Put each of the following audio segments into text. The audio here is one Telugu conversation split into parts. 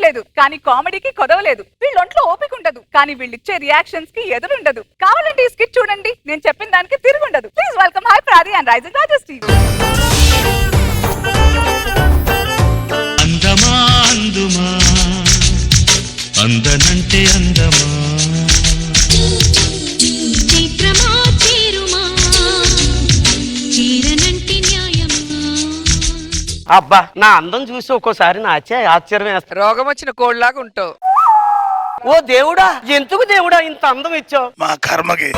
లేదు కానీ కామెడీకి కొదవలేదు. వీళ్ళొంట్లో ఓపిక ఉండదు కానీ వీళ్ళిచ్చే రియాక్షన్స్ కి ఎదురుండదు. కావాలంటే ఈ స్కిట్ చూడండి, నేను చెప్పిన దానికి తిరుగుండదు. ప్లీజ్ వెల్కమ్ హై ప్రాది అండ్ రైజింగ్ రాజస్ టీమ్. అందమా అందుమా అందనంటే అందమా చైత్రమా చేరుమా చీరనంటే న్యాయమా. అబ్బా నా అందం చూసి ఒక్కోసారి నాచే ఆశ్చర్యం వేస్తా. రోగం వచ్చిన కోళ్ళలాగా ఉంటావు. ఓ దేవుడా, ఎందుకు దేవుడా ఇంత అందం ఇచ్చావు? మా కర్మకి.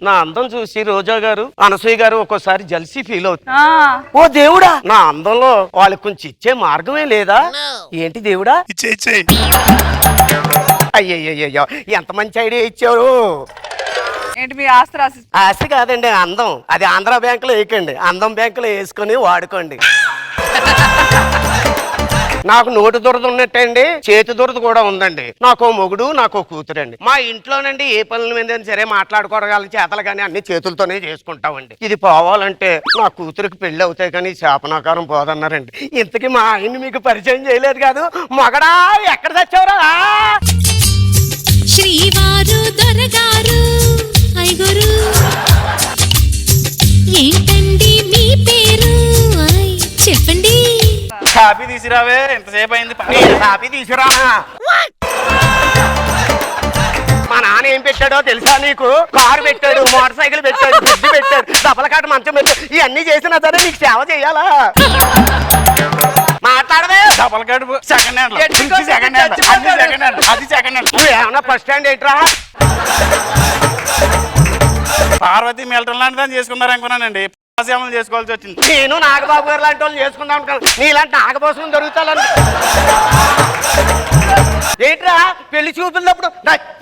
నా అందం చూసి రోజా గారు, అనసూయ గారు ఒక్కోసారి జల్సీ ఫీల్ అవుతుంది. ఆ ఓ దేవుడా, నా అందంలో వాళ్ళకి కొంచెం ఇచ్చే మార్గమే లేదా? ఏంటి దేవుడా? ఇచ్చేయి. అయ్యయ్యో, ఎంత మంచి ఐడియా ఇచ్చారు. ఏంటి మీ ఆస్తి రాసి? ఆశ కాదండి, అందం. అది ఆంధ్ర బ్యాంకులో వేయకండి, అందం బ్యాంకులో వేసుకొని వాడుకోండి. నాకు నోటు దురద ఉన్నట్టండి, చేతి దురద కూడా ఉందండి. నాకో మొగుడు, నాకో కూతురండి. మా ఇంట్లోనండి ఏ పనుల మీద సరే మాట్లాడుకోవడం చేతలు కానీ అన్ని చేతులతోనే చేసుకుంటామండి. ఇది పోవాలంటే నా కూతురికి పెళ్లి అవుతాయి కానీ శాపనాకారం పోదన్నారండి. ఇంతకీ మా ఆయన్ని మీకు పరిచయం చేయలేదు కాదు. మగడా ఎక్కడ తెచ్చావురా? శ్రీవారు దొరగారు ఐగురు ఏంటండి మీ పేరు చెప్పండి. కాపీ తీసిరావే, ఎంతసేపు అయింది. కాపీ తీసురా. మా నాన్న ఏం పెట్టాడో తెలుసా నీకు? కారు పెట్టాడు, మోటార్ సైకిల్ పెట్టాడు, ఫ్రిడ్జ్ పెట్టాడు, దప్పలకాట మంచం పెట్టాడు. ఇవన్నీ చేసినా సరే నీకు సేవ చేయాలా? మాట్లాడవే. Double card second hand, second hand, అది సెకండ్ హ్యాండ్, అది సెకండ్ హ్యాండ్. నువ్వు ఏమన్నా ఫస్ట్ హ్యాండ్ ఏంట్రా? పార్వతి మిల్టన్ లాంటిదని చేసుకున్నారు అనుకున్నానండి. సేవలు చేసుకోవాల్సి వచ్చింది. నేను నాగబాబు గారు లాంటి వాళ్ళు చేసుకుందాం అనుకున్నాను. నీలాంటి నాగభోసనం దొరుకుతాను. ఏంట్రా పెళ్లి చూపున్నప్పుడు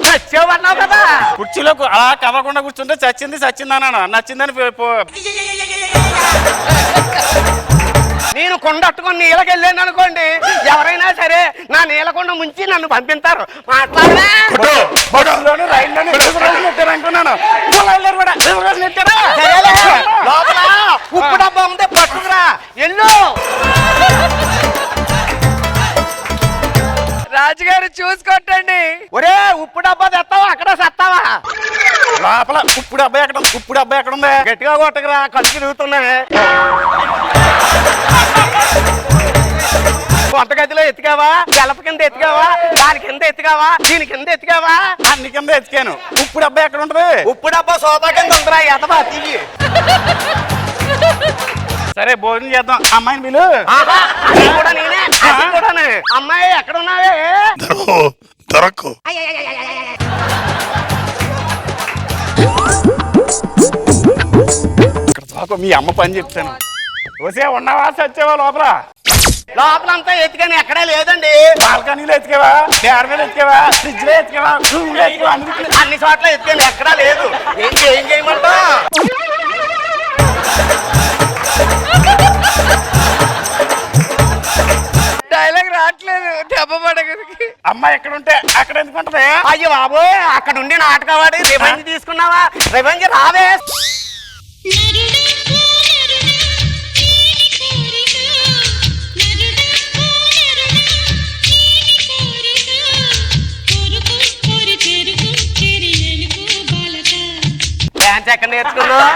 నచ్చేవన్నావు కదా? కుర్చీలో అలా కదలకుండా కూర్చుంటే చచ్చింది అన్నాను. నచ్చిందని నేను కొండట్టుకొని నీళ్ళకెళ్ళాను అనుకోండి, ఎవరైనా సరే నా నీళ్ళకొండ ముంచి నన్ను పంపిస్తారు. మాట్లాడరా. అనుకున్నాను. లోపల ఉప్పు డబ్బా ఉంటే పట్టుకురా. ఎల్లు. రాజుగారు చూసుకొట్టండి. ఒరే ఉప్పు డబ్బా తెస్తావా? అక్కడ సత్తావా? లోపల ఉప్పుడు అబ్బాయి ఎక్కడ ఉంది? గట్టిగా కొట్టకురా, కళ్ళు తిరుగుతున్నాయి. వంటగదిలో ఎత్తికావా? గెలప కింద ఎత్తికావా? దాని కింద ఎత్తికావా? దీని కింద ఎత్తికావా? అన్ని కింద ఎత్తికాను. ఉప్పుడు అబ్బాయి ఎక్కడ ఉంటది? ఉప్పు డబ్బా సోఫా కింద ఉందిరా. ఎదవా తీయి. సరే భోజనం చేద్దాం. అమ్మాయిని పిలు. కూడా నేనే, అది కూడానే. అమ్మాయి ఎక్కడ ఉన్నావే? దొరకు. మీ అమ్మ పని చెప్తాను. వసే ఉన్నావా చచ్చేవా? లోపలంతా ఎత్తికాని ఎక్కడా లేదండి. బాల్కనీలో ఎత్తికేవా? డార్ మీద ఎత్తికేవా? ఫ్రిడ్జ్ లో ఎత్తికేవా? రూమ్ లో ఎత్తికేవా? అన్ని చోట్ల ఎత్తికాని ఎక్కడా లేదు. ఏం చేయమంటా? డైలాగ్ రావట్లేదు. దెబ్బ పడగరికి. అమ్మాయి ఎక్కడ ఉంటే అక్కడ ఎందుకు ఉంటది? అయ్యో బాబోయ్, అక్కడ ఉండి నాటకవాడి రివెంజ్ తీసుకున్నావా? రివెంజ్ రావే. డాన్స్ ఎక్కడ నేర్చుకున్నావు?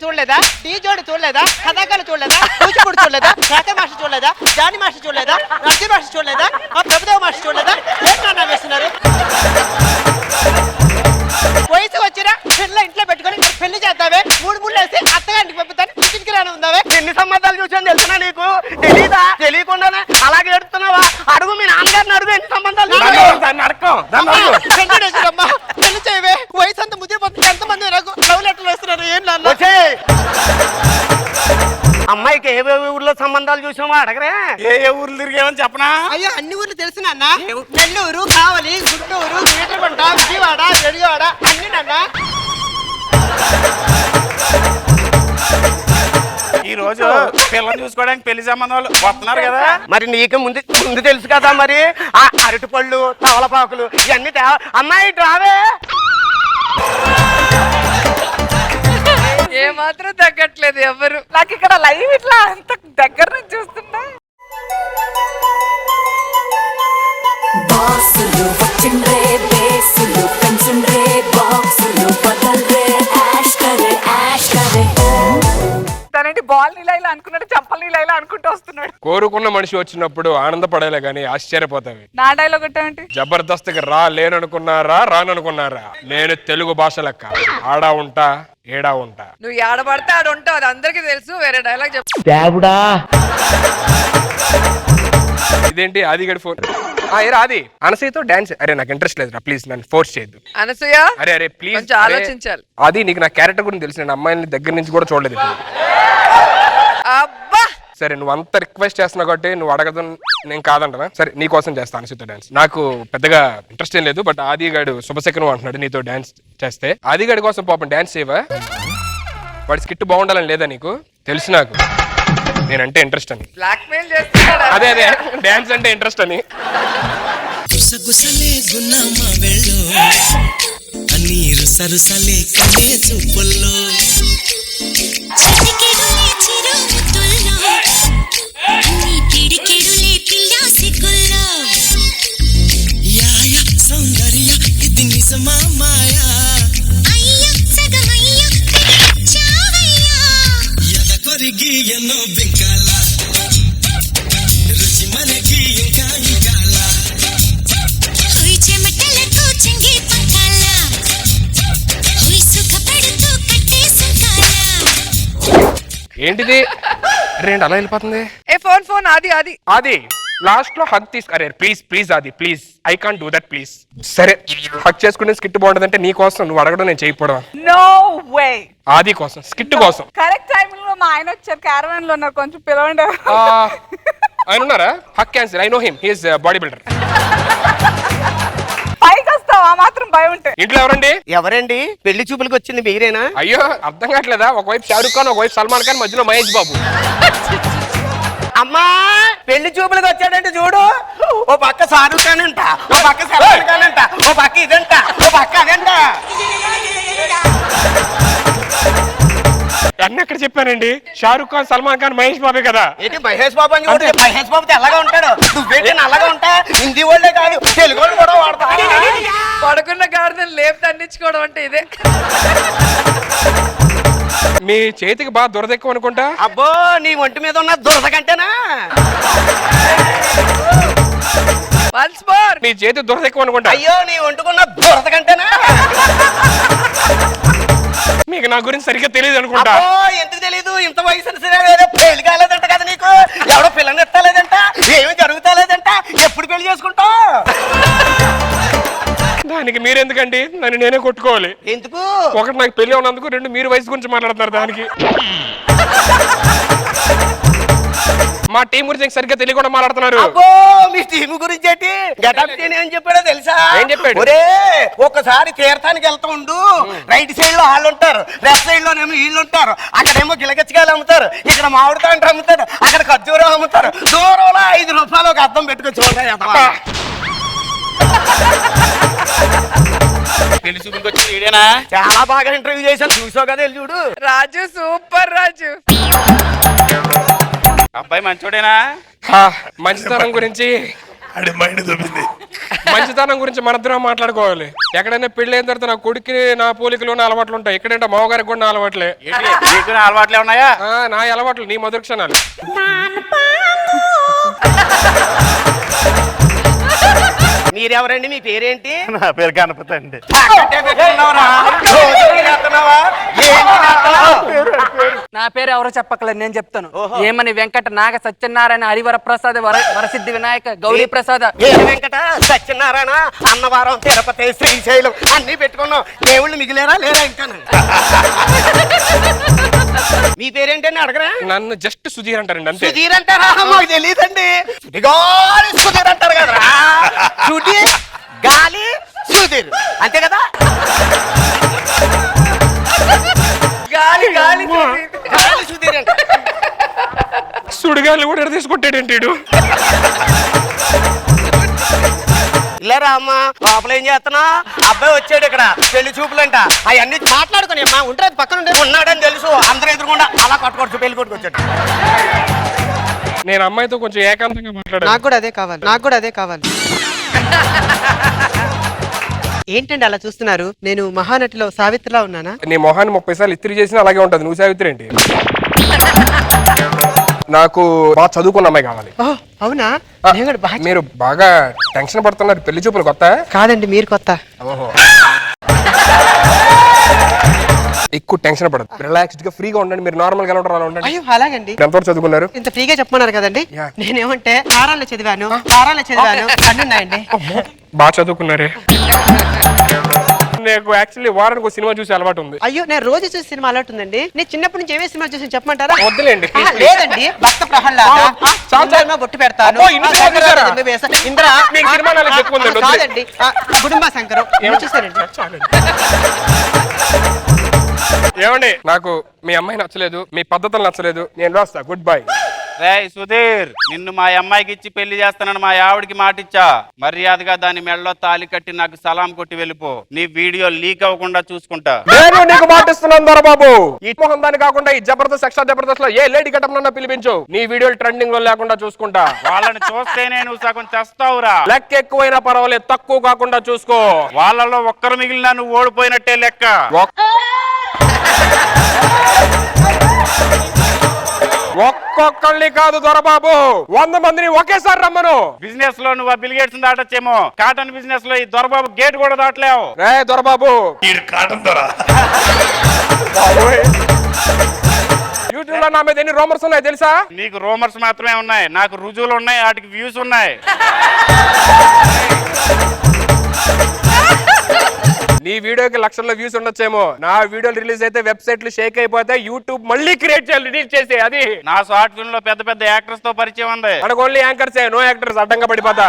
చూడలేదా? డీ జోడి చూడలేదా? కథాకాలు చూడలేదా? కూచిపూడి చూడలేదా? శాఖ మాస్టర్ చూడలేదా? జాని మాస్టర్ చూడలేదా? నర్జీ మాస్టర్ చూడలేదా? ప్రభుదేవ మాస్టర్ చూడలేదా? ఏంటన్నా వేస్తున్నారు? వయసు వచ్చినా పిల్ల ఇంట్లో పెట్టుకొని పెళ్లి చేద్దావే, మూడు వేసి అత్తగారికి పంపుతాను, ఇంటికి రాను ఉందావే. ఎన్ని సంబంధాలు చూసాను తెలుసునా నీకు? తెలీదా? తెలియకుండానే అలాగే ఎడుతున్నావా? అడుగు మీ నాన్నగారిని అడుగు. ఎన్ని సంబంధాలు? పెళ్లి చేయవే. వయసు అంతా ముదిరిపోతుంది. ఎంతమంది నాకు లవ్ లెటర్లు వేస్తున్నారు. ఏం నాన్న? అమ్మాయికి ఏ ఊర్లో సంబంధాలు చూసామో అడగరే. ఏ ఊర్లు తిరిగేమని చెప్పనా? అయ్యో అన్ని ఊర్లు తెలుసు నాన్న. నెల్లూరు, కావలి, గుంటూరు, పీటరగుంట, విజయవాడ, రెడివాడ అన్ని నాన్న. ఈ రోజు పిల్లలు చూసుకోవడానికి పెళ్లి సంబంధాలు వస్తున్నారు కదా. మరి నీకు ముందు తెలుసు కదా. మరి ఆ అరటి పళ్ళు, తవలపాకులు ఇవన్నీ అమ్మాయి రావే. చూసి ఏ మాత్రం తగ్గట్లేదు ఎవరు. నాకు ఇక్కడ లైవ్ ఇట్లా అంత దగ్గర నుంచి చూస్తుంటే బాసులు వచ్చిండ్రే బేసులు పెంచుండ్రే బాక్సులు బదల్రే యాష్ కరే తనంటే బాల్ నీలా ఇలా అనుకున్నాడు, చంపల్ నీలా ఇలా అనుకుంటూ వస్తున్నాడు. కోరుకున్న మనిషి వచ్చినప్పుడు ఆనందపడేలే గానీ ఆశ్చర్యపోతావి. నా డైలాగ్ ఒకటేంటి, జబర్దస్త్కి లేననుకున్నారా రాననుకున్నారా, నేను తెలుగు భాష లెక్క ఆడా ఉంటా ఏడా ఉంటా. నువ్వు ఏడబడితే ఆడు ఉంటావు, అది అందరికి తెలుసు. వేరే డైలాగ్ చెప్పు. ఇదేంటి ఆదిగడి ఫోన్? ఏరా ఆది, అనసూయతో డాన్స్. అరే నాకు ఇంట్రెస్ట్ లేదురా, ప్లీజ్ నన్ను ఫోర్స్ చేయొద్దు. అనసూయ అరే అరే ప్లీజ్ కొంచెం ఆలోచించాలి. అది నీకు నా క్యారెక్టర్ గురించి తెలుసు, నేను అమ్మాయిని దగ్గర నుంచి కూడా చూడలేదు ఇప్పుడు. అబ్బా సరే నువ్వు అంత రిక్వెస్ట్ చేస్తున్నావు కాబట్టి నువ్వు అడగదు, నేను కాదంటనా. సరే నీ కోసం చేస్తాను అనసూయతో డాన్స్. నాకు పెద్దగా ఇంట్రెస్ట్ ఏం లేదు, బట్ ఆదిగాడు శుభశకనం అంటున్నాడు నీతో డాన్స్ చేస్తే. ఆదిగాడి కోసం పాపం డాన్స్ చేయవా? వాడి స్కిట్ బాగుండాలని లేదా నీకు? తెలుసు నాకు నేనంటే ఇంట్రెస్ట్ అని. బ్లాక్ మెయిల్ చేస్తున్నాడు. అదే అదే డాన్స్ అంటే ఇంట్రెస్ట్ అని. గుసగుసలే గున్నమ్మ వెళ్ళు నీరు సరుసలే కనే చూపుల్లో చిటికెడులే చిరుముద్దుల్లో నీ పిడికెడులే పిల్లా సిగ్గుల్లో యాయ సౌందర్య ఇది నిజమా మాయా అయ్య సగమయ్య చావయ్యా ఎద కొరిగి ఎన్నో బింకాల రుచి మనకి ఇంకా ఇంకాల హుయ్ చెమటలకు చెంగి పంకాల హుయ్ సుఖపడుతూ కట్టే సుంకాల. ఏంటిది రెండు అలా వెళ్ళిపోతుంది? ఏ ఫోన్ ఆది ఆది అది లాస్ట్ లో హక్ తీసు. అరే ప్లీజ్ ప్లీజ్ అది please, I can't do that please. సరే హక్ చేసుకునే స్కిట్ బాగుంటుందంటే నీ కోసం, నువ్వు అడగడం నేను చేయకపోవడం. No way. ఆది కోసం స్కిట్ కోసం. కరెక్ట్ టైంలో మా ఆయన వచ్చారు, క్యారవాన్ లో ఉన్నారు, కొంచెం పిలవండి. ఆయన ఉన్నారా? హక్ cancel, I know him, he is body builder. పైకి వస్తావు ఆ మాత్రం భయం ఉంటే. ఇంట్లో ఎవరండి? ఎవరండి? పెళ్లి చూపులకు వచ్చింది మీరేనా? అయ్యో అర్థం కావట్లేదా? ఒకవైపు షారూక్ ఖాన్, ఒకవైపు సల్మాన్ ఖాన్, మధ్యలో మహేష్ బాబు. అమ్మా పెళ్లి చూపులకు వచ్చాడంటే చూడు, ఓ పక్క షారూక్ ఖాన్ అంట, ఓ పక్క సల్మాన్ ఖాన్ అంట, ఓ పక్క ఇదంట, ఓ పక్క అదంట. అన్న ఎక్కడ చెప్పానండి? షారూక్ ఖాన్, సల్మాన్ ఖాన్, మహేష్ బాబే కదా. ఏంటి మహేష్ బాబు అని చూడు, మహేష్ బాబు తెల్లగా ఉంటాడు, నువ్వేంటి నల్లగా ఉంటా? హిందీ వాళ్ళే కాదు తెలుగు వాళ్ళు కూడా వాడతారు. పడుకున్న గాడిదను లేపు దండించుకోవడం అంటే ఇదే. మీ చేతికి బాగా దురదెక్కువ అనుకుంటా. అబ్బో నీ ఒంటి మీద ఉన్న దురద కంటేనా? Once more. మీ చేతి దురదెక్కువ అనుకుంటా. అయ్యో నీ ఒంటుకున్న దురద కంటేనా? మీకు నా గురించి సరిగ్గా తెలియదు అనుకుంటా. అబ్బో ఎందుకు తెలీదు? ఇంత వయసు పెళ్లి కాలేదంట కదా నీకు, ఎవడో పిల్లని ఎత్తలేదంట, ఏమి జరుగుతలేదంట, ఎప్పుడు పెళ్లి చేసుకుంటావు? దానికి మీరెందుకండి? నన్ను నేనే కొట్టుకోవాలి. ఎందుకు? ఒకటి నాకు పెళ్లి ఉన్నందుకు, రెండు మీరు వయసు గురించి మాట్లాడుతున్నారు. దానికి మా టీం గురించి సరిగ్గా తెలియకుండా మాట్లాడుతున్నారు. అబ్బో మీ టీం గురించి ఏంటి? గెటప్ ఏం చెప్పాడో తెలుసా? ఏం చెప్పాడు? ఒరే ఒక్కసారి తీర్థానికి వెళ్తూ ఉండు, రైట్ సైడ్ లో వాళ్ళు ఉంటారు, లెఫ్ట్ సైడ్ లోనేమో వీళ్ళు ఉంటారు. అక్కడేమో గిలగచ్చకాయలు అమ్ముతారు, ఇక్కడ మామిడి తాండ్రు అమ్ముతారు, అక్కడ ఖర్జూరం అమ్ముతారు. దూరంలో 5 రూపాయలు ఒక అద్దం పెట్టుకొని చూడాలి. పెళ్లి చూపులకు వచ్చి వీడేనా? చాలా బాగా ఇంటర్వ్యూ చేశాను, చూసావు కదా వెళ్ళి చూడు. రాజు సూపర్ రాజు. అబ్బాయి మంచోడేనా? మంచితనం గురించి అడి మైండ్ దొబ్బింది. మంచితనం గురించి మనిద్దరం మాట్లాడుకోవాలి. ఎక్కడైనా పెళ్లి అయిన తర్వాత నా కొడుకు నా పోలికలు నా అలవాట్లు ఉంటాయి, ఎక్కడంటే మామగారికి కూడా నా అలవాట్లే. ఏంటి నీకు నా అలవాట్లే ఉన్నాయా? నా అలవాట్లు నీ మధుర క్షణాలు. మీరెవరండి? మీ పేరేంటి? నా పేరు గణపతి అండి. నా పేరు ఎవరో చెప్పకలేదు, నేను చెప్తాను. ఏమని వెంకట నాగ సత్యనారాయణ హరివర ప్రసాద్ వరసిద్ధి వినాయక గౌరీ ప్రసాద్. ఏ వెంకట సత్యనారాయణ అన్నవరం తిరుపతి శ్రీశైలం అన్ని పెట్టుకున్నాం, దేవుళ్ళు మిగిలేరా లేరా ఇంకా? మీ పేరేంటని అడగరా? నన్ను జస్ట్ సుధీర్ అంటారండి అంతే. సుధీర్ అంటారా? మాకు తెలియదండి. సుధీర్ అంటారు కదరా, సుధీర్ గాలి సుధీర్ అంతే కదా? గాలి గాలి గాలి సుధీర్ అంటే సుడిగాలు కూడా తీసుకుంటాడేంటి? ఇల్లారా అమ్మా లోపల ఏం చేస్తున్నా అబ్బాయి వచ్చాడు ఇక్కడ పెళ్లి చూపులంట అవన్నీ మాట్లాడుకుని అమ్మా ఉంటారు పక్కన ఉండే ఉన్నాడని తెలుసు అందరూ ఎదురుకుండా అలా కొట్టుకోవచ్చు పెళ్లి కొట్టుకొచ్చాడు. నేను అమ్మాయితో కొంచెం ఏకాంతంగా మాట్లాడాను. నాకు కూడా అదే కావాలి ఏంటండి అలా చూస్తున్నారు? నేను మహానటిలో సావిత్రిలా ఉన్నానా? నీ మొహాన్ని 30 సార్లు ఇస్త్రీ చేసినా అలాగే ఉంటది. నువ్వు సావిత్రి ఏంటి? నాకు బాగా చదువుకున్న అమ్మాయి కావాలి. ఓ అవునా? నేను కూడా బాగా మీరు బాగా టెన్షన్ పడుతున్నారు. పెళ్లి చూపులు కొత్త? కాదండి మీరు కొత్త. ఓహో. ఎక్కువ టెన్షన్ పడదు, రిలాక్స్డ్ గా ఫ్రీగా ఉండండి. మీరు నార్మల్ గా ఎలా ఉండండి. అయ్యో అలాగండి. ఎంతవరకు చదువుకున్నారు? ఇంత ఫ్రీగా చెప్పమన్నారు కదండి. యా. నేనేమంటే తారాల్లో చదివాను అన్ని ఉన్నాయండి. బాగా చదువుకున్నారే. నాకు యాక్చువల్లీ వారానికి ఒక సినిమా చూసి అలవాటు ఉంది. అయ్యో నేను రోజు చూసి సినిమా అలవాటు ఉందండి. నేను చిన్నప్పటి నుంచి ఏమే సినిమా చూసి చెప్పమంటారా? వద్దులేండి. లేదండి భక్త ప్రహ్లాద, ఇంద్రమ్మ బొట్టు పెడతాను, అబ్బో, ఇన్ని సినిమాలు చూసారా? ఇంద్ర మీకు సినిమా నాలెడ్జ్ ఎక్కువ ఉందండి. వద్దులే. కాదండి కుటుంబ శంకరం చూసారండి. ఏమండి నాకు మీ అమ్మాయి నచ్చలేదు, మీ పద్ధతులు నచ్చలేదు, నేను రాస్తా. Good bye. రేయ్ సుధీర్, నిన్ను మా అమ్మాయికి ఇచ్చి పెళ్లి చేస్తానని మా ఆవిడికి మాటిచ్చా. మర్యాదగా దాని మెడలో తాలి కట్టి నాకు సలాం కొట్టి వెళ్ళిపో. నీ వీడియో లీక్ అవ్వకుండా చూసుకుంటా. నేను నీకు మాటిస్తున్నాను దొరబాబు. ఈ మొహం దాని కాకుండా ఈ జబర్దస్త్ ఎక్స్ట్రా జబర్దస్త్ లో ఏ లేడీ గటం పిలిపించు. నీ వీడియోలు ట్రెండింగ్ లో లేకుండా చూసుకుంటా. వాళ్ళని చూస్తేనే నువ్వు సగం చేస్తావురా. లెక్క ఎక్కువైనా పర్వాలేదు, తక్కువ కాకుండా చూసుకో. వాళ్ళలో ఒక్కరు మిగిలినా నువ్వు ఓడిపోయినట్టే లెక్క. ఒక్కొక్కళ్ళని కాదు దొరబాబు, 100 మందిని ఒకేసారి రమ్మను. బిజినెస్ లో నువ్వు ఆ బిల్ గేట్స్ దాటొచ్చేమో. కాటన్ బిజినెస్ లో ఈ దొరబాబు గేట్ కూడా దాటలేవు. రే దొరబాబు, ఈడు కాటం దొర. యూట్యూబ్ లో నా మీద ఎన్ని రూమర్స్ ఉన్నాయి తెలుసా? నీకు రూమర్స్ మాత్రమే ఉన్నాయి, నాకు రుజువులు ఉన్నాయి, వాటికి వ్యూస్ ఉన్నాయి. నీ వీడియోకి లక్షల్లో వ్యూస్ ఉండొచ్చేమో. నా వీడియోలు రిలీజ్ అయితే వెబ్సైట్లు షేక్ అయిపోతే యూట్యూబ్ మళ్ళీ క్రియేట్ చేయాలి, రిలీజ్ చేసి. అది నా షార్ట్ ఫిల్మ్ లో పెద్ద పెద్ద యాక్టర్స్ తో పరిచయం ఉంది. మనకు ఓన్లీ యాంకర్సే, నో యాక్టర్స్. అడ్డంగా పడిపోతా.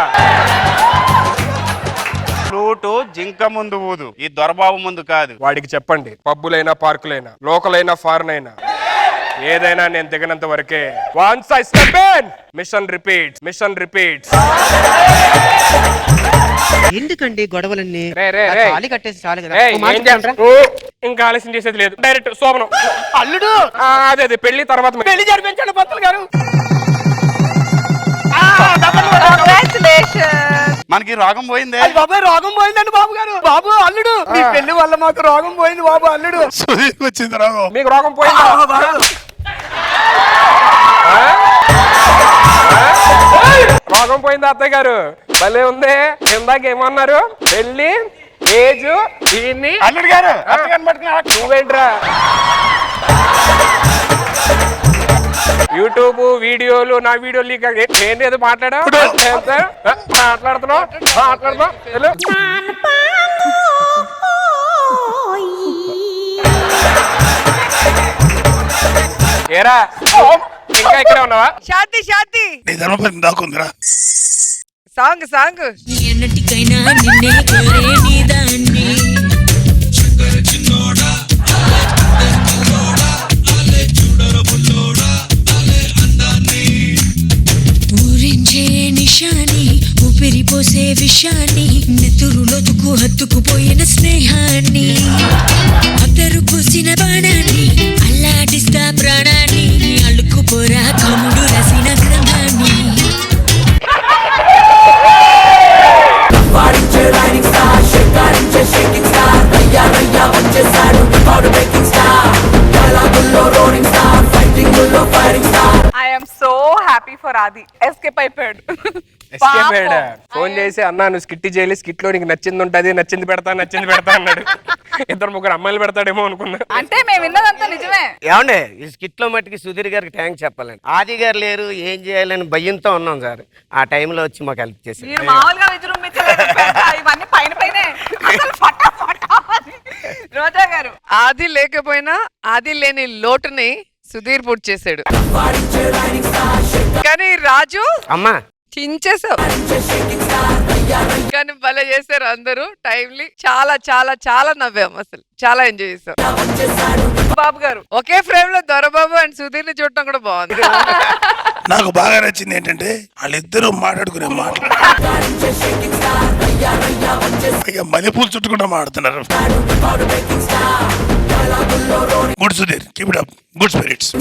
ఫ్లూటు జింక ముందు ఊదు, ఈ దొరబాబు ముందు కాదు. వాడికి చెప్పండి, పబ్బులైనా పార్కులైనా లోకల్ అయినా ఫారెన్ అయినా ఏదైనా నేను దిగనంత వరకే. Once I step in, mission repeats, mission repeats. ఎందుకండి గొడవలన్నీ? తాళి కట్టేసి చాలు కదా. ఏయ్, ఓ మాట ఏం చెప్పండి. చేస్తావు? ఇంకా ఆలస్యం చేసేది లేదు, డైరెక్ట్ శోభనం. అల్లుడు అదే అదే పెళ్లి తర్వాత పెళ్లి జరిపించండి పంతులు గారు. కంగ్రాచులేషన్స్. మనకి రోగం పోయిందే. బాబాయ్ రోగం పోయిందండి బాబు గారు. బాబు అల్లుడు మీ పెళ్లి వల్ల మాకు రోగం పోయింది బాబు అల్లుడు. సుధీర్కి వచ్చింది రాగం. మీకు రోగం పోయిందా? రోగం పోయిందా అత్తయ్య గారు? భలే ఉంది. ఇందాక ఏమన్నారు? పెళ్లి ఏజ్ దీన్ని అల్లుడు గారు అత్తగారిని పట్టుకుని నువ్వేంట్రా యూట్యూబ్ వీడియోలు, నా వీడియో లీక్ నేను ఏదో మాట్లాడుతున్నావు. ఏరా ఇంకా ఇక్కడే ఉన్నావా? శాంతి నీ ధర్మపతి దాకుందిరా. సాంగ్ ఎన్నటికైనా నిన్నే కోరే నీదాన్ని ఊరించే నిశాని, ఊపిరిపోసే విషాన్ని, నెత్తురులొతుకు హత్తుకుపోయిన స్నేహాన్ని, అద్దరు పూసిన బాణాన్ని, అల్లాడిస్తా ప్రాణాన్ని, అల్లుకుపోరా కముడు రసిన గ్రంథాన్ని. వాడించే రైడింగ్ స్టార్, షేకారించే షేకింగ్ స్టార్, రయ్యా రయ్యా వచ్చేసాడు పౌడర్ మేకింగ్ స్టార్, డైలాగుల్లో రోడింగ్ స్టార్, ఫైటింగుల్లో firing star. I'm so happy for Aadi. Escape అయిపోయాడు. ఎస్కేప్ అయ్యాడా? ఫోన్ చేసి అన్నా నువ్వు స్కిట్ చేయలే, స్కిట్ లో నీకు నచ్చింది ఉంటది, నచ్చింది పెడతా అన్నాడు. 2-3 అమ్మాయిలు పెడతాడేమో అనుకున్నా. అంటే మేము విన్నదంతా నిజమే. ఏమండి ఈ స్కిట్ లో మట్టికి సుధీర్ గారికి థ్యాంక్స్ చెప్పాలండి. ఆది గారు లేరు, ఏం చేయాలని భయంతో ఉన్నాం సార్. ఆ టైంలో వచ్చి మాకు హెల్ప్ చేశారు. మీరు మామూలుగా విజృంభించలేదు, ఇవన్నీ పైన పైనే. అసలు ఫటా ఫటా అని. రోజా గారు, ఆది లేకపోయినా ఆది లేని లోటుని సుధీర్ పూర్తి చేశాడు. కానీ రాజు అమ్మా చించేసావు. కానీ భలే చేశారు అందరూ. టైమ్లీ చాలా చాలా చాలా నవ్వాం, అసలు చాలా ఎంజాయ్ చేసాం. బాబు గారు, ఒకే ఫ్రేమ్ లో దొరబాబు అండ్ సుధీర్ ని చూడటం కూడా బాగుంది. నాకు బాగా నచ్చింది ఏంటంటే వాళ్ళిద్దరూ మాట్లాడుకునే మాటలు ఇక మల్లెపూలు చుట్టుకుంటా మాడుతున్నారు. Good Sudheer, keep it up, good spirits.